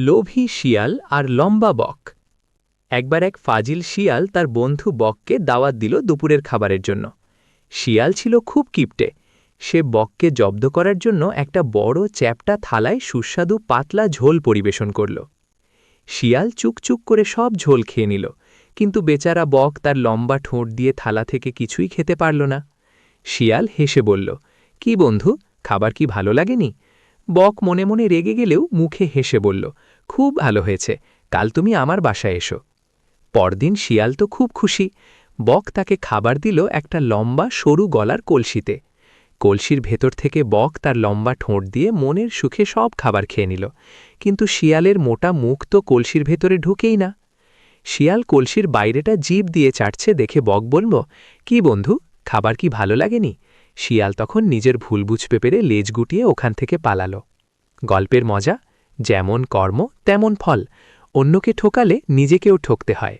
লোভী শিয়াল আর লম্বা বক। একবার এক ফাজিল শিয়াল তার বন্ধু বককে দাওয়াত দিল দুপুরের খাবারের জন্য। শিয়াল ছিল খুব কিপটে। সে বককে জব্দ করার জন্য একটা বড় চ্যাপ্টা থালায় সুস্বাদু পাতলা ঝোল পরিবেশন করল। শিয়াল চুকচুক করে সব ঝোল খেয়ে নিল, কিন্তু বেচারা বক তার লম্বা ঠোঁট দিয়ে থালা থেকে কিছুই খেতে পারল না। শিয়াল হেসে বলল, কি বন্ধু, খাবার কি ভালো লাগেনি? বক মনে মনে রেগে গেলেও মুখে হেসে বলল, খুব ভালো হয়েছে, কাল তুমি আমার বাসায় এসো। পরদিন শিয়াল তো খুব খুশি। বক তাকে খাবার দিল একটা লম্বা সরু গলার কলসিতে। কলসির ভেতর থেকে বক তার লম্বা ঠোঁট দিয়ে মনের সুখে সব খাবার খেয়ে নিল, কিন্তু শিয়ালের মোটা মুখ তো কলসির ভেতরে ঢুকেই না। শিয়াল কলসির বাইরেটা জিভ দিয়ে চাটছে দেখে বক বলল, কি বন্ধু, খাবার কি ভালো লাগেনি? শিয়াল তখন নিজের ভুল বুঝতে পেরে লেজ গুটিয়ে ওখান থেকে পালালো। গল্পের মজা, যেমন কর্ম তেমন ফল। অন্যকে ঠকালে নিজেকেও ঠকতে হয়।